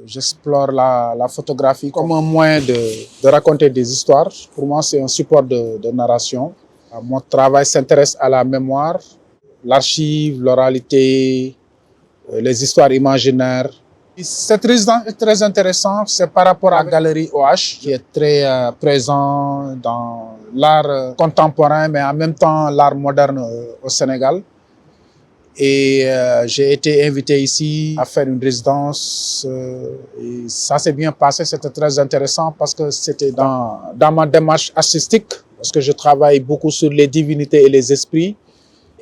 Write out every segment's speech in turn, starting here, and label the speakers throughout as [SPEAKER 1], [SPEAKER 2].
[SPEAKER 1] J'explore la photographie comme un moyen de raconter des histoires. Pour moi, c'est un support de narration. Mon travail s'intéresse à la mémoire, l'archive, l'oralité, les histoires imaginaires. Cette résidence est très intéressante, c'est par rapport à la galerie OH qui est très présent dans l'art contemporain, mais en même temps l'art moderne au Sénégal. Et j'ai été invité ici à faire une résidence et ça s'est bien passé, c'était très intéressant parce que c'était dans ma démarche artistique, parce que je travaille beaucoup sur les divinités et les esprits.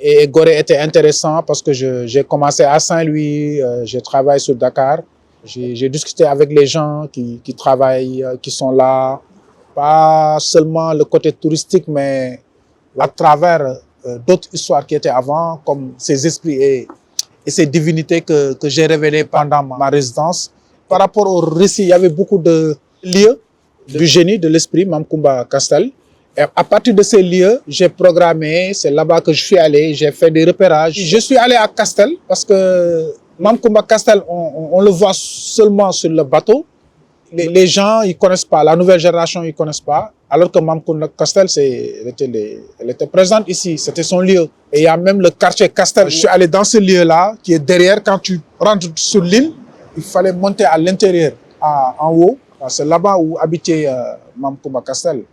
[SPEAKER 1] Et Gorée était intéressant parce que j'ai commencé à Saint-Louis, j'ai travaillé sur Dakar. J'ai discuté avec les gens qui travaillent, qui sont là, pas seulement le côté touristique, mais à travers d'autres histoires qui étaient avant, comme ces esprits et ces divinités que j'ai révélées pendant ma résidence. Par rapport au récit, il y avait beaucoup de lieux du génie, de l'esprit, Mamkoumba Castel. Et à partir de ces lieux, j'ai programmé, c'est là-bas que je suis allé, j'ai fait des repérages. Je suis allé à Castel parce que Mamkoumba Castel, on le voit seulement sur le bateau. Les gens, ils ne connaissent pas, la nouvelle génération, ils ne connaissent pas. Alors que Mamkoumba Castel, elle était présente ici, c'était son lieu. Et il y a même le quartier Castel. Je suis allé dans ce lieu-là, qui est derrière. Quand tu rentres sur l'île, il fallait monter à l'intérieur, en haut. C'est là-bas où habitait Mamkoumba Castel.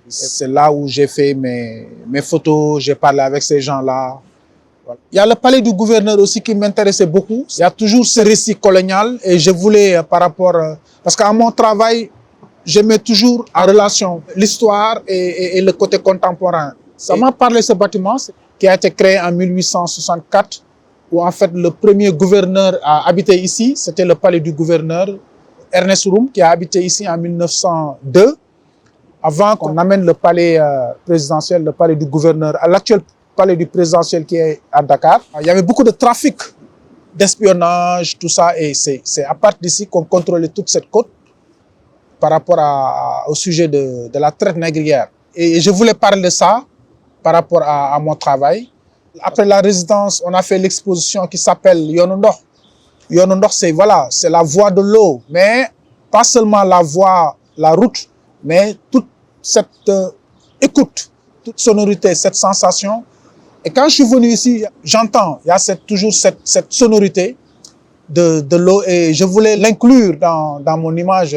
[SPEAKER 1] C'est là où j'ai fait mes photos, j'ai parlé avec ces gens-là. Voilà. Il y a le palais du gouverneur aussi qui m'intéressait beaucoup. Il y a toujours ce récit colonial et je voulais par rapport... parce qu'à mon travail, je mets toujours en relation l'histoire et le côté contemporain. Ça m'a parlé ce bâtiment qui a été créé en 1864 où en fait le premier gouverneur a habité ici. C'était le palais du gouverneur Ernest Roume qui a habité ici en 1902. Avant qu'on amène le palais présidentiel, le palais du gouverneur, à l'actuel palais du présidentiel qui est à Dakar, il y avait beaucoup de trafic, d'espionnage, tout ça. Et c'est à partir d'ici qu'on contrôlait toute cette côte par rapport au sujet de la traite négrière. Et je voulais parler de ça par rapport à mon travail. Après la résidence, on a fait l'exposition qui s'appelle Yonondor. Yonondor, c'est voilà, la voie de l'eau, mais pas seulement la voie, la route, mais toute cette écoute, toute sonorité, cette sensation. Et quand je suis venu ici, j'entends, il y a toujours cette sonorité de l'eau et je voulais l'inclure dans mon image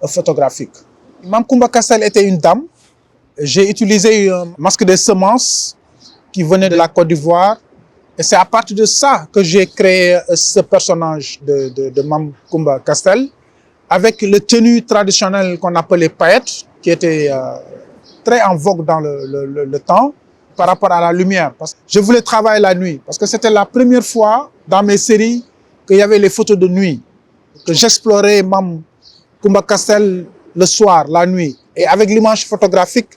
[SPEAKER 1] photographique. Mamkoumba Castel était une dame. J'ai utilisé un masque de semences qui venait de la Côte d'Ivoire. Et c'est à partir de ça que j'ai créé ce personnage de Mamkoumba Castel, avec le tenue traditionnel qu'on appelait paillettes, qui était très en vogue dans le temps, par rapport à la lumière. Parce que je voulais travailler la nuit, parce que c'était la première fois dans mes séries qu'il y avait les photos de nuit, que j'explorais Mamkoumba Castel le soir, la nuit. Et avec l'image photographique,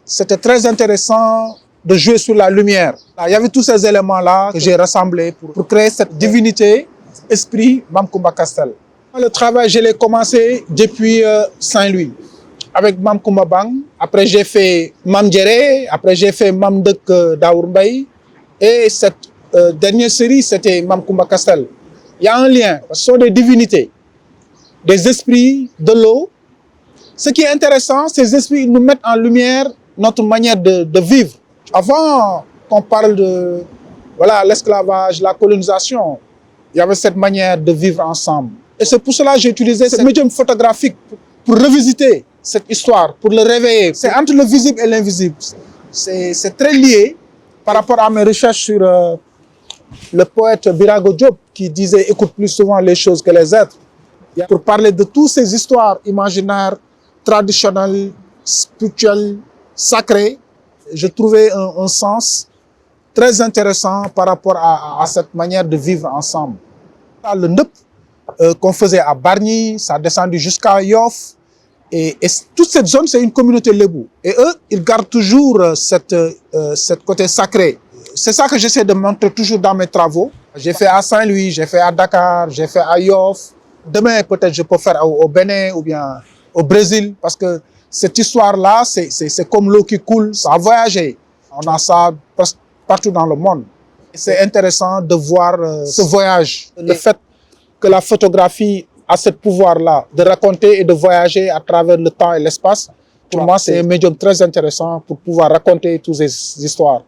[SPEAKER 1] c'était très intéressant de jouer sur la lumière. Il y avait tous ces éléments-là que j'ai rassemblés pour créer cette divinité, esprit Mamkoumba Castel. Le travail, je l'ai commencé depuis Saint-Louis, avec Mamkoumba Bang. Après, j'ai fait Mam Djere, après j'ai fait Mam Dek Daourmbaï. Et cette dernière série, c'était Mamkoumba Castel. Il y a un lien, ce sont des divinités, des esprits de l'eau. Ce qui est intéressant, ces esprits nous mettent en lumière notre manière de vivre. Avant qu'on parle de l'esclavage, la colonisation, il y avait cette manière de vivre ensemble. Et c'est pour cela que j'ai utilisé ce médium photographique pour revisiter cette histoire, pour le réveiller. C'est entre le visible et l'invisible. C'est très lié par rapport à mes recherches sur le poète Birago Diop qui disait « écoute plus souvent les choses que les êtres ». Pour parler de toutes ces histoires imaginaires, traditionnelles, spirituelles, sacrées, je trouvais un sens très intéressant par rapport à cette manière de vivre ensemble. Le Ndep qu'on faisait à Bargny, ça a descendu jusqu'à Yoff. Et toute cette zone, c'est une communauté lébou. Et eux, ils gardent toujours cette côté sacré. C'est ça que j'essaie de montrer toujours dans mes travaux. J'ai fait à Saint-Louis, j'ai fait à Dakar, j'ai fait à Yoff. Demain, peut-être, je peux faire au Bénin ou bien au Brésil. Parce que cette histoire-là, c'est comme l'eau qui coule, ça a voyagé. On a ça partout dans le monde. C'est intéressant de voir ce voyage. Le fait que la photographie a ce pouvoir-là de raconter et de voyager à travers le temps et l'espace, pour moi, c'est un médium très intéressant pour pouvoir raconter toutes ces histoires.